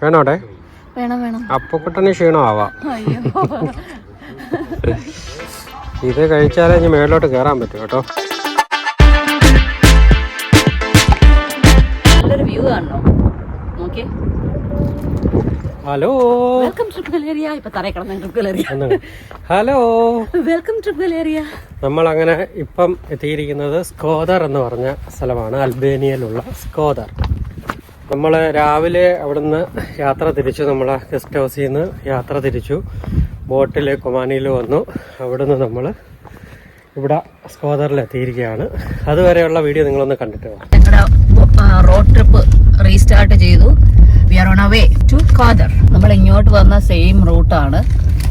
വേണോടെ? വേണം വേണം. അപ്പുക്കുട്ടന് ക്ഷീണമാവാം. ഇത് കഴിച്ചാലേ ഇനി മേളിലോട്ട് കയറാൻ പറ്റും കേട്ടോ. നല്ലൊരു വ്യൂ കാണോ? നോക്കി. Hello, welcome to Galleria. ഇപ്പൊ തറ കിടന്ന Galleria. Hello, welcome to Galleria. നമ്മൾ അങ്ങനെ ഇപ്പം എത്തിയിരിക്കുന്നത് സ്കോദർ എന്ന് പറഞ്ഞ സ്ഥലമാണ്, അൽബേനിയയിലുള്ള സ്കോദർ. നമ്മൾ രാവിലെ അവിടുന്ന് യാത്ര തിരിച്ചു, നമ്മളെ ഗസ്റ്റ് ഹൗസിൽ നിന്ന് യാത്ര തിരിച്ചു, ബോട്ടിൽ കൊമാനിയിൽ വന്നു. അവിടുന്ന് നമ്മൾ ഇവിടെ സ്കോദറിൽ എത്തിയിരിക്കുകയാണ്. അതുവരെയുള്ള വീഡിയോ നിങ്ങളൊന്ന് കണ്ടിട്ട് പോകാം. ഞങ്ങളുടെ റോഡ് ട്രിപ്പ് റീസ്റ്റാർട്ട് ചെയ്തു. We are on away to Shkoder. നമ്മൾ ഇങ്ങോട്ട് വന്ന സെയിം റൂട്ടാണ്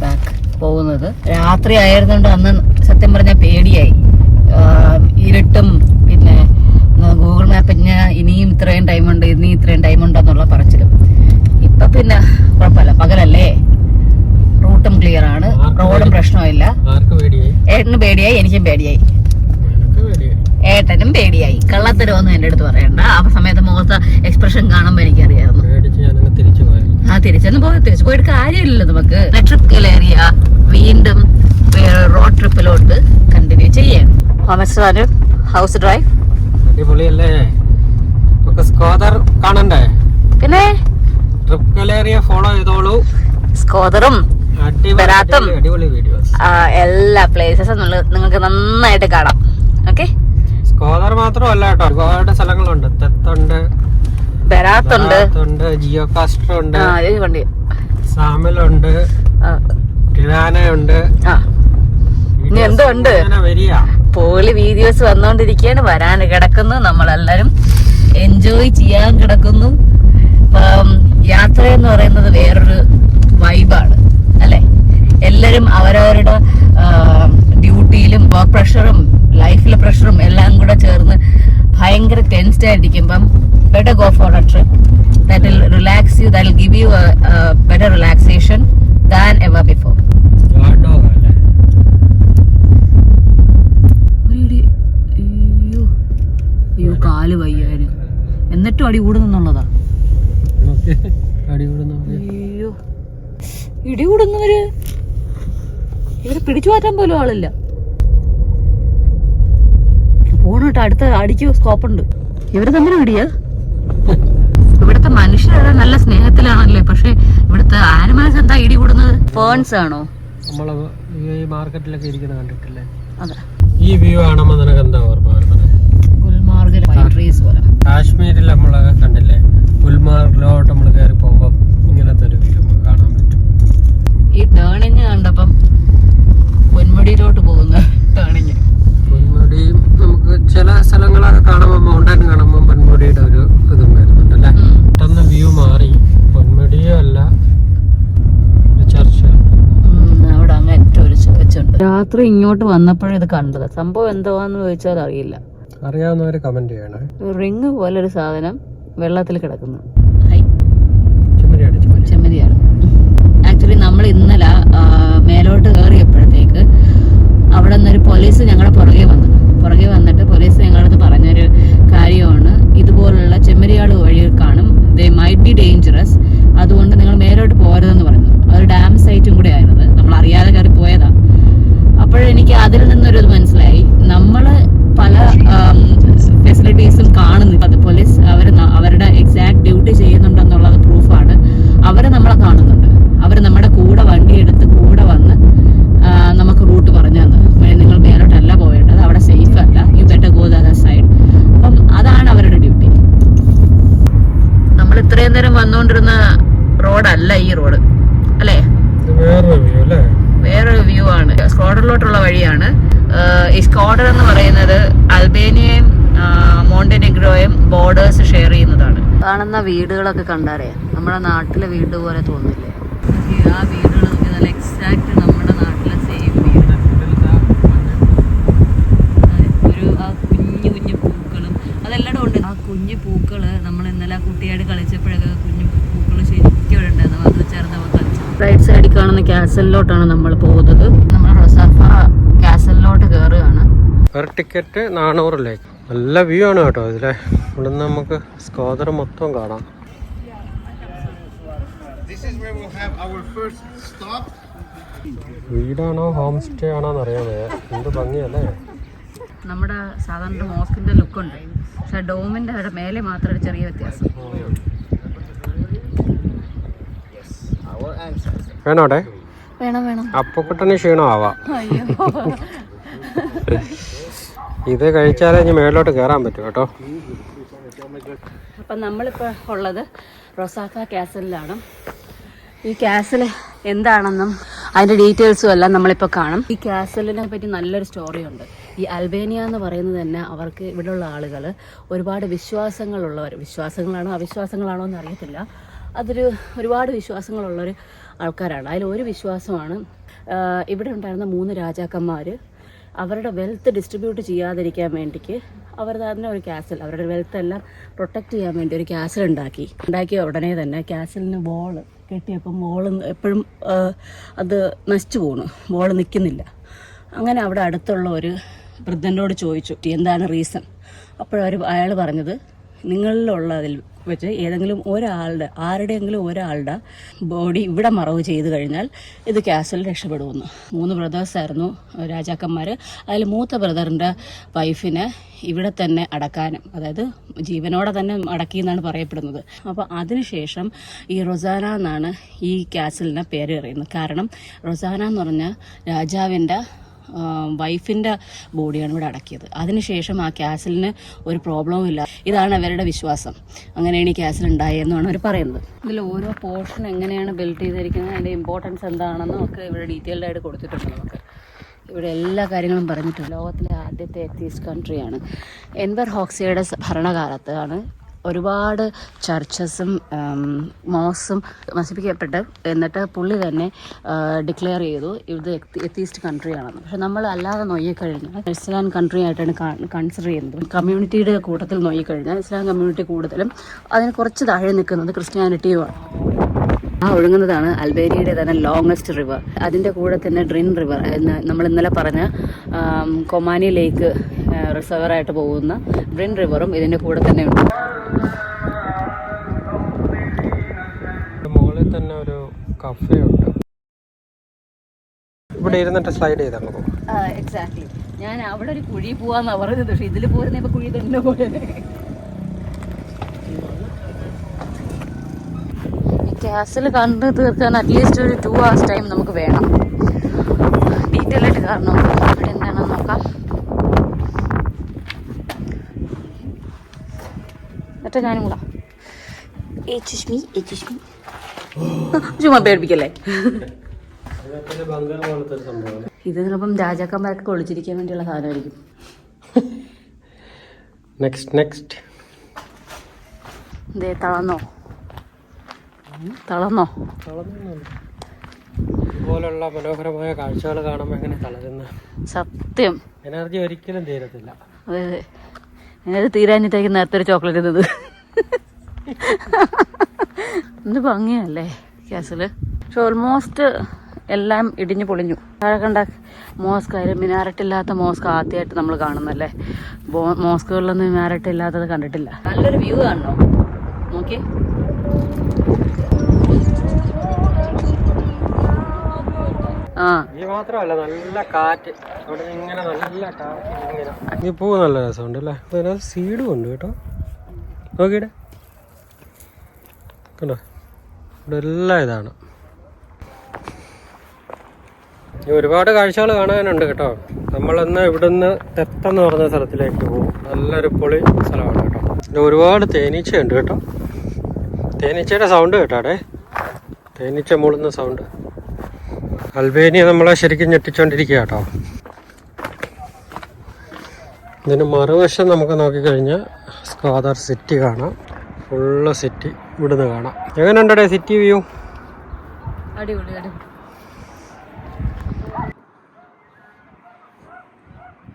ബാക്ക് പോകുന്നത്. രാത്രി ആയിരുന്നുകൊണ്ട് അന്ന് സത്യം പറഞ്ഞാൽ പേടിയായി. ഇരുട്ടും പിന്നെ ഗൂഗിൾ മാപ്പിന് ഇനിയും ഇത്രയും ടൈമുണ്ട്, ഇനിയും ഇത്രയും ടൈമുണ്ടെന്നുള്ള പറച്ചിലും. ഇപ്പൊ പിന്നെ കുഴപ്പമില്ല, പകലല്ലേ, റൂട്ടും ക്ലിയർ ആണ്, റോഡും പ്രശ്നമില്ല. ഏട്ടനും പേടിയായി, എനിക്കും പേടിയായി, ഏട്ടനും പേടിയായി. കള്ളത്തരമൊന്നും എന്റെ അടുത്ത് പറയണ്ട. ആ സമയത്ത് മുഖത്ത് എക്സ്പ്രഷൻ കാണുമ്പോ എനിക്കറിയായിരുന്നു. തിരിച്ചു പോയിട്ട് കാര്യമില്ലല്ലോ നമുക്ക്. ട്രിപ്പ് ഗലേറിയ വീണ്ടും റോഡ് ട്രിപ്പിലോട്ട് കണ്ടിന്യൂ ചെയ്യാം. ഹൗസ് ഡ്രൈവ് അടിപൊളിയല്ലേ? സ്കോദർ കാണണ്ടേ? പിന്നെ ട്രിപ്പ് ഗലേറിയ ഫോളോ ചെയ്തോളൂ. സ്കോദറും ബെറാത്തും അടിപൊളി വീഡിയോസ്, എല്ലാ പ്ലേസസും നിങ്ങൾക്ക് നന്നായിട്ട് കാണാം. ഓക്കെ, സ്കോദർ മാത്രമല്ല കേട്ടോ, ഒരുപാട് സ്ഥലങ്ങളുണ്ട്. തെത്തുണ്ട്, ബെറാത്തുണ്ട്, ജിയോ കാസ്റ്റർ ഉണ്ട്, സാമലുണ്ട്, ടിറാനയുണ്ട്. ഇനി എന്തോ ഉണ്ട്. പോളി വീഡിയോസ് വന്നോണ്ടിരിക്കുകയാണ്, വരാൻ കിടക്കുന്നു. നമ്മളെല്ലാരും എൻജോയ് ചെയ്യാൻ കിടക്കുന്നു. യാത്ര എന്ന് പറയുന്നത് വേറൊരു വൈബാണ് അല്ലെ? എല്ലാരും അവരവരുടെ ഡ്യൂട്ടിയിലും വർക്ക് പ്രഷറും ലൈഫിലെ പ്രഷറും എല്ലാം കൂടെ ചേർന്ന് ഭയങ്കര tensed ആയിരിക്കുമ്പം better go for a trip that will relax you, that will give you a better relaxation than ever before. അയ്യോ, കാല് വയ്യാന്, എന്നിട്ടും അടി കൂടുന്നുള്ളതാ. അയ്യോ, ഇടി കൂടുന്നവര് ഇവര് പിടിച്ചു മാറ്റാൻ പോലും ആളില്ല. പോണിട്ട് അടുത്ത അടിക്ക് സ്കോപ്പുണ്ട്. ഇവര് തമ്മിൽ ഇടിയ. ഇവിടുത്തെ മനുഷ്യരെ നല്ല സ്നേഹത്തിലാണല്ലേ, പക്ഷെ ഇവിടുത്തെ ആനിമൽസ് എന്താ ഇടി കൂടുന്നത്? ഫേൺസ് ആണോ? നമ്മള് മാർക്കറ്റിലൊക്കെ ഇരിക്കുന്നത് കണ്ടിട്ടില്ലേ? അതെ. ഈ വ്യൂ കാണുമ്പോ നിനക്ക് എന്താ ഓർമ്മ വരുന്നത്? ഗുൽമാർഗിൽ പൈൻ ട്രീസ് പോലെ. കാശ്മീരിൽ നമ്മളൊക്കെ കണ്ടില്ലേ, ഗുൽമാർഗിലോട്ട് നമ്മൾ കയറി പോകുമ്പോ ഇങ്ങനത്തെ ഒരു വ്യൂ നമുക്ക് കാണാൻ പറ്റും. ഈ ടേണിങ് കണ്ടപ്പം പൊന്മുടിയിലോട്ട് പോകുന്ന ടേണിങ്. പൊന്മുടിയും നമുക്ക് ചില സ്ഥലങ്ങളൊക്കെ കാണുമ്പോൾ, മൗണ്ടൻ കാണുമ്പോൾ പൊന്മുടിയുടെ ഒരു ഇതും വരുന്നുണ്ട് അല്ലേ? പെട്ടെന്ന് വ്യൂ മാറി. പൊന്മുടിയോ അല്ല, ചർച്ച അവിടെ അങ്ങനത്തെ ഒരു ചർച്ചുണ്ട്. രാത്രി ഇങ്ങോട്ട് വന്നപ്പോഴും ഇത് കണ്ടത്. സംഭവം എന്താന്ന് ചോദിച്ചാൽ അറിയില്ല. അറിയാവുന്നവര് കമന്റ് ചെയ്യണേ. റിങ് പോലെ ഒരു സാധനം വെള്ളത്തിൽ കിടക്കുന്നു. ചെമ്മരിയാണ്. ആക്ച്വലി നമ്മൾ ഇന്നലെ മേലോട്ട് കയറിയപ്പോഴത്തേക്ക് അവിടെ നിന്നൊരു പോലീസ് ഞങ്ങളുടെ പുറകെ വന്നിട്ട് പോലീസ് ഞങ്ങളടുത്ത് പറഞ്ഞൊരു കാര്യമാണ്, ഇതുപോലുള്ള ചെമ്മരിയാട് വഴി കാണും, ദേ മൈറ്റ് ബി ഡേഞ്ചറസ്, അതുകൊണ്ട് നിങ്ങൾ മേലോട്ട് പോരുതെന്ന് പറഞ്ഞു. അതൊരു ഡാം സൈറ്റും കൂടെ ആയിരുന്നത്, നമ്മൾ അറിയാതെ കയറി പോയതാ. അപ്പോഴെനിക്ക് അതിൽ നിന്നൊരു ഇത് മനസ്സിലായി, നമ്മള് പല ഫെസിലിറ്റീസും കാണുന്നു. അത് പോലീസ് അവരുടെ എക്സാക്ട് ഡ്യൂട്ടി ചെയ്യുന്നുണ്ടെന്നുള്ളത് പ്രൂഫാണ്. അവര് നമ്മളെ കാണുന്നുണ്ട്. അവർ നമ്മുടെ കൂടെ വണ്ടി എടുത്ത് കൂടെ വന്ന് നമുക്ക് റൂട്ട് പറഞ്ഞു തന്നു. നിങ്ങൾ മേലോട്ടല്ല പോയേണ്ടത്, അവിടെ സേഫ് അല്ല, you better go the other side. അപ്പം അതാണ് അവരുടെ ഡ്യൂട്ടി. നമ്മൾ ഇത്രയും നേരം വന്നുകൊണ്ടിരുന്ന റോഡല്ല ഈ റോഡ് അല്ലേ? വേറൊരു വ്യൂ ആണ്. സ്കോഡറിലോട്ടുള്ള വഴിയാണ്. ഈ സ്കോഡർ എന്ന് പറയുന്നത് അൽബേനിയയും മോണ്ടെനെഗ്രോയും ബോർഡേഴ്സ് ഷെയർ ചെയ്യുന്നതാണ്. കാണുന്ന വീടുകളൊക്കെ കണ്ടാലേ നമ്മുടെ നാട്ടിലെ വീട് പോലെ തോന്നില്ലേ? ആ വീടുകൾ നല്ല എക്സാക്ട് നമ്മുടെ നാട്ടിലെ സെയിം വീട്. ഒരു ആ കുഞ്ഞു കുഞ്ഞു പൂക്കളും അതെല്ലാം ഉണ്ട്. ആ കുഞ്ഞു പൂക്കള് നമ്മൾ ഇന്നലെ കുട്ടിയായിട്ട് കളിച്ചപ്പോഴൊക്കെ കുഞ്ഞു പൂക്കൾ ശരിക്കും ഇവിടെ ഉണ്ടായിരുന്നു. അത് ചേർന്ന് കളിച്ചു. റൈറ്റ് സൈഡിൽ കാണുന്ന കാസലിലോട്ടാണ് നമ്മൾ പോകുന്നത്. നമ്മൾ റൊസാഫ കാസലിലോട്ട് കയറുകയാണ്. ഒരു ടിക്കറ്റ് 400 നല്ല വ്യൂ ആണ് കേട്ടോ ഇതിലെ. ഇവിടുന്ന് നമുക്ക് സ്കോദർ മൊത്തം കാണാം. This is where we'll have our first stop. വീടാണോ ഹോം സ്റ്റേ ആണോ എന്നറിയാമേ. എന്ത് ഭംഗിയല്ലേ. നമ്മുടെ സാധാരണ മോസ്കിന്റെ ലുക്കുണ്ട്, പക്ഷെ ഡോമിന്റെ അവിടെ മേലെ മാത്രം ഒരു ചെറിയ വ്യത്യാസം. Our ancestors. വേണോടെ? വേണം വേണം. അപ്പക്കുട്ടന് ക്ഷീണമാവാം. അയ്യോ, ഇത് കഴിച്ചാലേ ഇനി മേളിലോട്ട് കയറാൻ പറ്റും കേട്ടോ. അപ്പം നമ്മളിപ്പോൾ ഉള്ളത് റൊസാക്ക കാസലിലാണ്. ഈ കാസൽ എന്താണെന്നും അതിൻ്റെ ഡീറ്റെയിൽസും എല്ലാം നമ്മളിപ്പോൾ കാണും. ഈ കാസലിനെ പറ്റി നല്ലൊരു സ്റ്റോറിയുണ്ട്. ഈ അൽബേനിയ എന്ന് പറയുന്നത് തന്നെ അവർക്ക് ഇവിടെയുള്ള ആളുകൾ ഒരുപാട് വിശ്വാസങ്ങളാണോ അവിശ്വാസങ്ങളാണോ എന്ന് അറിയത്തില്ല, ഒരുപാട് വിശ്വാസങ്ങളുള്ളൊരു ആൾക്കാരാണ്. അതിലൊരു വിശ്വാസമാണ് ഇവിടെ ഉണ്ടായിരുന്ന 3 രാജാക്കന്മാർ അവരുടെ വെൽത്ത് ഡിസ്ട്രിബ്യൂട്ട് ചെയ്യാതിരിക്കാൻ വേണ്ടിക്ക് അവർ തന്നെ ഒരു കാസൽ, അവരുടെ വെൽത്ത് എല്ലാം പ്രൊട്ടക്റ്റ് ചെയ്യാൻ വേണ്ടി ഒരു കാസൽ ഉണ്ടാക്കിയ ഉടനെ തന്നെ കാസലിന് വോൾ കെട്ടിയപ്പം വോൾ എപ്പോഴും അത് നശിച്ചു പോണു, വോൾ നിൽക്കുന്നില്ല. അങ്ങനെ അവിടെ അടുത്തുള്ള ഒരു വൃദ്ധനോട് ചോദിച്ചു എന്താണ് റീസൺ. അയാൾ പറഞ്ഞത്, നിങ്ങളിലുള്ളതിൽ വെച്ച് ഏതെങ്കിലും ആരുടെയെങ്കിലും ഒരാളുടെ ബോഡി ഇവിടെ മറവ് ചെയ്ത് കഴിഞ്ഞാൽ ഇത് കാസൽ രക്ഷപ്പെടുമെന്ന്. 3 ബ്രദേഴ്സായിരുന്നു രാജാക്കന്മാർ. അതിൽ മൂത്ത ബ്രദറിൻ്റെ വൈഫിനെ ഇവിടെ തന്നെ അടക്കാനും, അതായത് ജീവനോടെ തന്നെ അടക്കി എന്നാണ് പറയപ്പെടുന്നത്. അപ്പോൾ അതിനുശേഷം ഈ റൊസാന എന്നാണ് ഈ കാസലിന് പേര് അറിയുന്നത്. കാരണം റൊസാന എന്ന് പറഞ്ഞാൽ രാജാവിൻ്റെ വൈഫിൻ്റെ ബോഡിയാണ് ഇവിടെ അടക്കിയത്. അതിനുശേഷം ആ കാസലിന് ഒരു പ്രോബ്ലവും ഇല്ല. ഇതാണ് അവരുടെ വിശ്വാസം. അങ്ങനെയാണ് ഈ കാസൽ ഉണ്ടായെന്നാണ് അവർ പറയുന്നത്. ഇതിൽ ഓരോ പോർഷൻ എങ്ങനെയാണ് ബിൽഡ് ചെയ്തിരിക്കുന്നത്, അതിൻ്റെ ഇമ്പോർട്ടൻസ് എന്താണെന്നും ഒക്കെ ഇവിടെ ഡീറ്റെയിൽഡ് ആയിട്ട് കൊടുത്തിട്ടുണ്ട്. നമുക്ക് ഇവിടെ എല്ലാ കാര്യങ്ങളും പറഞ്ഞിട്ടുണ്ട്. ലോകത്തിലെ ആദ്യത്തെ എത്തീസ്റ്റ് കൺട്രിയാണ്. എൻവർ ഹോക്സിയുടെ ഭരണകാലത്താണ് ഒരുപാട് ചർച്ചസും മോസ്സും നശിപ്പിക്കപ്പെട്ട്, എന്നിട്ട് പുള്ളി തന്നെ ഡിക്ലെയർ ചെയ്തു ഇത് എത്തീസ്റ്റ് കൺട്രി ആണെന്ന്. പക്ഷെ നമ്മൾ അല്ലാതെ നോക്കിക്കഴിഞ്ഞാൽ ഇസ്ലാം കൺട്രി ആയിട്ടാണ് കൺസിഡർ ചെയ്യുന്നത്. കമ്മ്യൂണിറ്റിയുടെ കൂട്ടത്തിൽ നോക്കിക്കഴിഞ്ഞാൽ ഇസ്ലാം കമ്മ്യൂണിറ്റി കൂടുതലും, അതിന് കുറച്ച് താഴെ നിൽക്കുന്നത് ക്രിസ്ത്യാനിറ്റിയുമാണ്. ആ ഒഴുകുന്നതാണ് അൽബേനിയയുടെ തന്നെ ലോങ്സ്റ്റ് റിവർ. അതിൻ്റെ കൂടെ തന്നെ ഡ്രിൻ റിവർ എന്ന് നമ്മൾ ഇന്നലെ പറഞ്ഞ കൊമാനി ലേക്ക് റിസർവറായിട്ട് പോകുന്ന ഡ്രിൻ റിവറും ഇതിൻ്റെ കൂടെ തന്നെ ഉണ്ട്. മുകളിൽ തന്നെ ഒരു കഫേ ഉണ്ട്. ഇവിടെ ഇരുന്നിട്ട് സ്ലൈഡ് ചെയ്താൽ എക്സാക്ട്ലി. ഞാൻ അവിടെ ഒരു കുഴി പോവാന്നാ പറഞ്ഞത്, പക്ഷെ ഇതിൽ പോരുന്ന ഇപ്പൊ കുഴി തന്നെ പോലെ. കാസിൽ കണ്ട് തീർക്കാൻ അറ്റ്ലീസ്റ്റ് ഒരു 2 hours ടൈം നമുക്ക് വേണം. ഡീറ്റെയിൽ ആയിട്ട് കാരണം ഇവിടെ എന്താണെന്ന് നോക്കാം. എന്നിട്ട് ഞാനും കൂടാ ചുമ്മാ പേടിപ്പിക്കല്ലേ. ഇത് ചിലപ്പം രാജാക്കന്മാരൊക്കെ ഒളിച്ചിരിക്കാൻ വേണ്ടിയുള്ള സാധനമായിരിക്കും. നെക്സ്റ്റ് ദേ തളർന്നോ ഇതുപോലുള്ള മനോഹരമായ കാഴ്ചകൾ കാണുമ്പോൾ എങ്ങനെ തളരുന്ന. സത്യം, എനർജി ഒരിക്കലും തീരത്തില്ല. അതെ അതെ, എനർജി തീരാഞ്ഞിട്ടേക്ക് നേരത്തെ ഒരു ചോക്ലേറ്റ് തന്നത്. എന്ത് ഭംഗിയല്ലേ കാസല്. പക്ഷെ ഓൾമോസ്റ്റ് എല്ലാം ഇടിഞ്ഞു പൊളിഞ്ഞു. താഴെ കണ്ട മോസ്ക്, അതിൽ മിനാരട്ടില്ലാത്ത മോസ്ക് ആദ്യമായിട്ട് നമ്മൾ കാണുന്നല്ലേ. മോസ്കുകളിലൊന്നും മിനാരട്ടില്ലാത്തത് കണ്ടിട്ടില്ല. നല്ലൊരു വ്യൂ കാണണോ, നോക്കി. ഈ മാത്രമല്ല, നല്ല കാറ്റ്. അവിടെ ഇങ്ങനെ നല്ല കാറ്റ്. ഈ പൂ നല്ല രസമുണ്ട് അല്ലേ. അതിനകത്ത് സീഡും ഉണ്ട് കേട്ടോ. നോക്കിയിടെ കണ്ടോ, ഇവിടെ എല്ലാം ഇതാണ്. ഒരുപാട് കാഴ്ചകൾ കാണാനുണ്ട് കേട്ടോ. നമ്മളന്ന് ഇവിടുന്ന് തെത്തെന്ന് പറഞ്ഞ സ്ഥലത്തിലേക്ക് പോകും. നല്ലൊരു പൊളി സ്ഥലമാണ് കേട്ടോ. ഇവിടെ ഒരുപാട് തേനീച്ചയുണ്ട് കേട്ടോ. തേനീച്ചയുടെ സൗണ്ട് കേട്ടാടെ, തേനീച്ച മൂളുന്ന സൗണ്ട്. അൽബേനിയ നമ്മളെ ശരിക്കും ഞെട്ടിച്ചോണ്ടിരിക്കുക കേട്ടോ. ഇതിന് മറുവശം നമുക്ക് നോക്കിക്കഴിഞ്ഞാൽ സ്കോദർ സിറ്റി കാണാം. ഫുള്ള് സിറ്റി ഇവിടുന്ന് കാണാം. എങ്ങനെയുണ്ടേ സിറ്റി വ്യൂ? അടിപൊളി അടിപൊളി.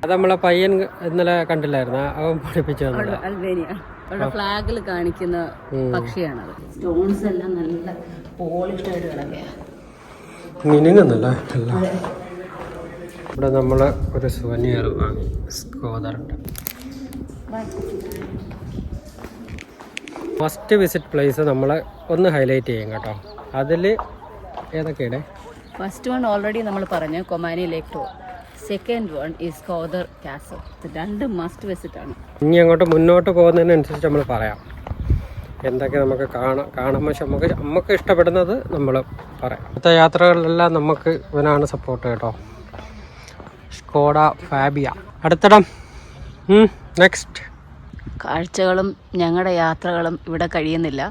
അത് നമ്മളെ പയ്യൻ ഇന്നലെ കണ്ടില്ലായിരുന്നു, അവൻ പഠിപ്പിച്ചു തന്നത്. അൽബേനിയ അവിടെ ഫ്ലാഗിൽ കാണിക്കുന്ന പക്ഷിയാണത്. സ്റ്റോൺസ് എല്ലാം നല്ല പോളിഷ്ഡ് ആയിട്ട് കിടക്കുകയാണ്, മിനുങ്ങുന്നല്ലേ എല്ലാം. ഇവിടെ നമ്മൾ ഒരു സുവനിയർ വാങ്ങി. സ്കോദറിൻ്റെ ഫസ്റ്റ് വിസിറ്റ് പ്ലേസ് നമ്മളെ ഒന്ന് ഹൈലൈറ്റ് ചെയ്യും കേട്ടോ. അതിൽ ഏതൊക്കെയാണ്? ഫസ്റ്റ് വൺ ഓൾറെഡി നമ്മൾ പറഞ്ഞു, Komani lake tour. Second one is Koder castle. ഇത് രണ്ടും മസ്റ്റ് വിസിറ്റ് ആണ്. ഇനി അങ്ങോട്ട് മുന്നോട്ട് പോകുന്നതിനനുസരിച്ച് നമ്മൾ പറയാം എന്തൊക്കെ നമുക്ക് കാണുമ്പോൾ നമുക്ക് ഇഷ്ടപ്പെടുന്നത് നമ്മൾ പറയാം. അടുത്ത യാത്രകളിലെല്ലാം നമുക്ക് ഇവനാണ് സപ്പോർട്ട് കേട്ടോ, സ്കോഡ ഫാബിയ. അടുത്തിടം നെക്സ്റ്റ്. കാഴ്ചകളും ഞങ്ങളുടെ യാത്രകളും ഇവിടെ കഴിയുന്നില്ല.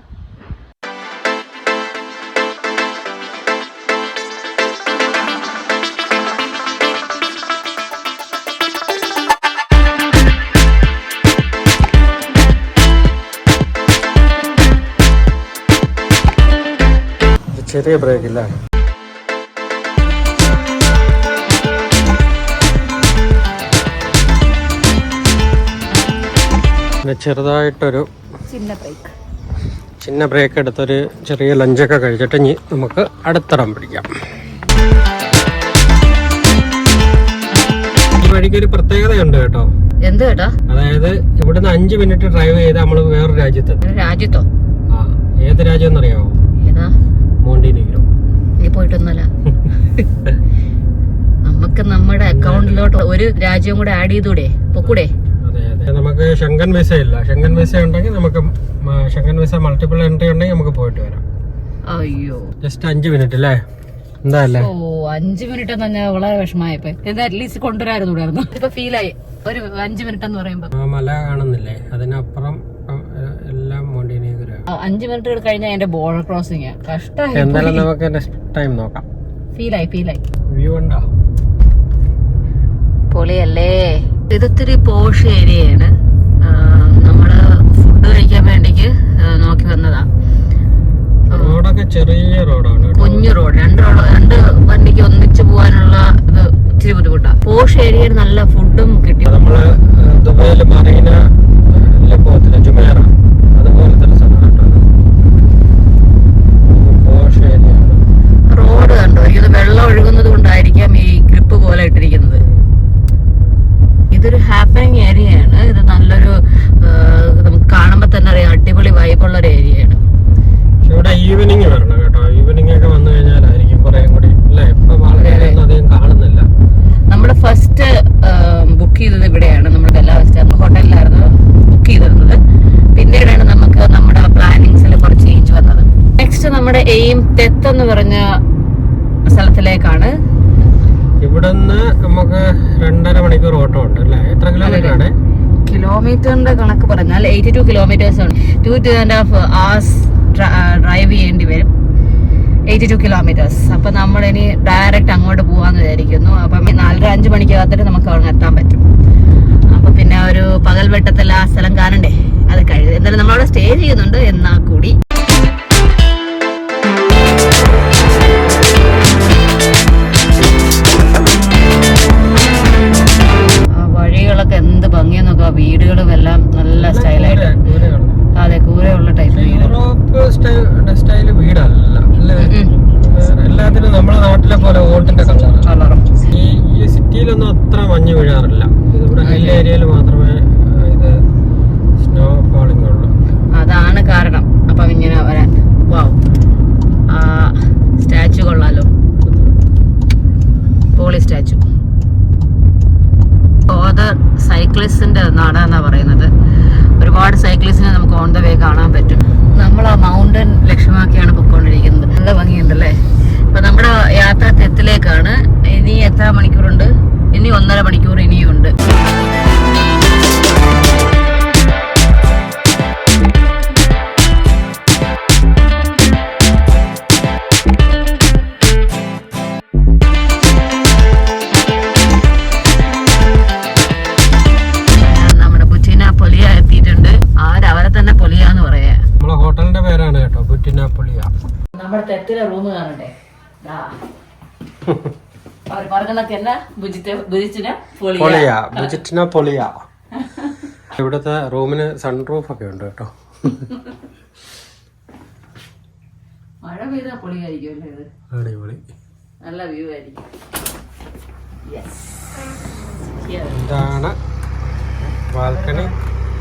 ചെറിയ ബ്രേക്കില്ല. ചെറുതായിട്ടൊരു ചിന്ന ബ്രേക്ക് എടുത്തൊരു ചെറിയ ലഞ്ചൊക്കെ കഴിച്ചിട്ട് ഇനി നമുക്ക് അടുത്തിടം പിടിക്കാം. ഈ വഴിക്കൊരു പ്രത്യേകതയുണ്ട് കേട്ടോ. എന്ത് കേട്ടോ? അതായത് ഇവിടുന്ന് 5 മിനിറ്റ് ഡ്രൈവ് ചെയ്ത് നമ്മള് വേറൊരു രാജ്യത്തോ? ആ, ഏത് രാജ്യം എന്നറിയാമോ? മോണ്ടിനീഗ്രോ. നീ പോയിട്ടൊന്നുമല്ല. നമുക്ക് നമ്മുടെ അക്കൗണ്ടിലോട്ട് ഒരു രാജ്യം കൂടെ ആഡ് ചെയ്തൂടെ, പൊക്കൂടെ? അതെ അതെ, നമുക്ക് ഷെങ്കൻ വിസ ഇല്ല. ഷെങ്കൻ വിസ ഉണ്ടെങ്കിൽ നമുക്ക് ഷെങ്കൻ വിസ മൾട്ടിപ്പിൾ എൻട്രി ഉണ്ടെങ്കിൽ നമുക്ക് പോയിട്ട് വരാം. അയ്യോ, ജസ്റ്റ് 5 മിനിറ്റ് അല്ലേ? എന്താല്ലേ? ഓ, 5 മിനിറ്റ് എന്ന് പറഞ്ഞാൽ വളരെ വിഷമായപ്പോ. എന്താ അറ്റ്ലീസ്റ്റ് കൊണ്ടുവരായിരുന്നു. ഇപ്പൊ ഫീലായി ഒരു 5 മിനിറ്റ് എന്ന് പറയുമ്പോ. മല കാണുന്നില്ലേ, അതിനപ്പുറം എല്ലാം മോണ്ടിനീഗ്രോ. 5 മിനിറ്റ് കഴിഞ്ഞാൽ എന്റെ ബോർഡർ ക്രോസിംഗ് കഷ്ടമായി. എന്തായാലും നമുക്ക് നെക്സ്റ്റ് ടൈം നോക്കാം. ഫീലായി. വ്യൂ ഉണ്ടോ? പൊളിയല്ലേ? ഇതൊത്തിരി പോഷ് ഏരിയയാണ്. നമ്മള് ഫുഡ് കഴിക്കാൻ വേണ്ടിക്ക് നോക്കി വന്നതാ. റോഡൊക്കെ ചെറിയ റോഡാണ്, കുഞ്ഞു റോഡ്. രണ്ട് വണ്ടിക്ക് ഒന്നിച്ച് പോകാനുള്ള ഇത് ഇച്ചിരി ബുദ്ധിമുട്ടാ. പോഷ് ഏരിയ, നല്ല ഫുഡും കിട്ടി. നമ്മള് ദുബൈയില് മറീന പോകത്തില്ല, ജുമേറ, അതുപോലത്തെ ഒരു സ്ഥലമാണ്. Posh area. റോഡ് കണ്ടോ? ഇത് വെള്ളം ഒഴുകുന്നത് കൊണ്ടായിരിക്കാം ഈ ഗ്രിപ്പ് പോലെ ഇട്ടിരിക്കുന്നത്. ഇതൊരു ഹാപ്പനിങ് ഏരിയയാണ്. ഇത് നല്ലൊരു, നമുക്ക് കാണുമ്പോ തന്നെ അറിയാം, അടിപൊളി വൈബുള്ള ഒരു ഏരിയയാണ്. ഇവിടെ ഈവനിങ് വരണം കേട്ടോ. ഈവനിങ് ഒക്കെ വന്നു കഴിഞ്ഞാലായിരിക്കും കുറേ കൂടി അല്ലേ? ഇപ്പം ആൾക്കാരൊന്നും അധികം കാണുന്നില്ല. നമ്മള് ഫസ്റ്റ് ബുക്ക് ചെയ്തത് ഇവിടെയാണ്, നമ്മുടെ ബെല്ലാവെസ്റ്റ ഹോട്ടലിലായിരുന്നു ബുക്ക് ചെയ്തിരുന്നത്. പിന്നീടാണ് നമുക്ക് നമ്മുടെ പ്ലാനിങ്സിൽ കുറച്ച് ചേഞ്ച് വന്നത്. നെക്സ്റ്റ് നമ്മുടെ എയിം തെത്ത് എന്ന് പറഞ്ഞ സ്ഥലത്തിലേക്കാണ്. ഇവിടുന്ന് നമുക്ക് 2.5 മണിക്കൂർ ഓട്ടോ ഉണ്ട് അല്ലേ? എത്ര കിലോമീറ്റർ ആണ്? കിലോമീറ്ററിന്റെ കണക്ക് പറഞ്ഞാൽ 82 കിലോമീറ്റേഴ്സ് ആണ്. 2.5 hours ഡ്രൈവ് ചെയ്യേണ്ടി വരും. 82 കിലോമീറ്റേഴ്സ്. അപ്പൊ നമ്മൾ ഇനി ഡയറക്റ്റ് അങ്ങോട്ട് പോവാന്ന് വിചാരിക്കുന്നു. അപ്പം 4-5 മണിക്കകത്തിട്ട് നമുക്ക് അവിടെ എത്താൻ പറ്റും. അപ്പൊ പിന്നെ ഒരു പകൽ വെട്ടത്തിൽ ആ സ്ഥലം കാണണ്ടേ, അത് കഴിയും. എന്തായാലും നമ്മളവിടെ സ്റ്റേ ചെയ്യുന്നുണ്ട്. എന്നാ കൂടി വഴികളൊക്കെ എന്ത് ഭംഗിയെന്നൊക്കെ, വീടുകളും എല്ലാം നല്ല സ്റ്റൈലായിട്ട്. അതെ, കൂരയുള്ള ടൈപ്പ് സ്റ്റൈല് വീടല്ല. എല്ലാത്തിനും നമ്മളെ നാട്ടിലെ പോലെ ഓട്ടിന്റെ കളറും. ഈ സിറ്റിയിലൊന്നും അത്ര മഞ്ഞ് വീഴാറില്ല. ഇവിടെ ഹിൽ ഏരിയയിൽ മാത്രമേ ഇത് സ്നോ ഫാളിംഗ് ഉള്ളൂ. അതാണ് കാരണം. അപ്പം ഇങ്ങനെ വരാൻ. വാവ്, ആ സ്റ്റാച്ചു കൊള്ളാലോ, പോളി സ്റ്റാച്ചു. കോദർ സൈക്ലിസ്റ്റിന്റെ നാടാന്നാ പറയുന്നത്. ഒരുപാട് സൈക്ലിസ്റ്റിനെ നമുക്ക് ഓൺ ദ വേ കാണാൻ പറ്റും. നമ്മൾ ആ മൗണ്ടൻ ലക്ഷ്യമാക്കിയാണ് പൊയ്ക്കൊണ്ടിരിക്കുന്നത്. നല്ല ഭംഗിയുണ്ടല്ലേ? അപ്പൊ നമ്മുടെ യാത്ര തെത്തിലേക്കാണ്. ഇനി എത്ര മണിക്കൂറുണ്ട്? ഇനി 1.5 മണിക്കൂർ ഇനിയുണ്ട്. ഹോട്ടലിന്റെ പേരാണ് കേട്ടോ, ബുറ്റിന പൊളിയ. നമ്മുടെ തെറ്റിലെ റൂം കാണണ്ടേ? ഇവിടുത്തെ റൂമിന് സൺറൂഫ് ഒക്കെ ഉണ്ട് കേട്ടോ. മഴ പെയ്താ പൊളിയായിരിക്കും അല്ലേ? ഇത് അടിപൊളി, നല്ല വ്യൂ ആയിരിക്കും. ഇതാണ് ബാൽക്കണി.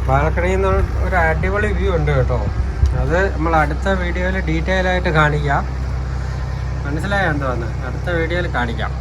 ബാൽക്കണിയിൽ നിന്ന് ഒരു അടിപൊളി വ്യൂ ഉണ്ട് കേട്ടോ. അത് നമ്മൾ അടുത്ത വീഡിയോയിൽ ഡീറ്റെയിൽ ആയിട്ട് കാണിക്കാം. മനസ്സിലായോ എന്തോന്ന്? അടുത്ത വീഡിയോയിൽ കാണിക്കാം.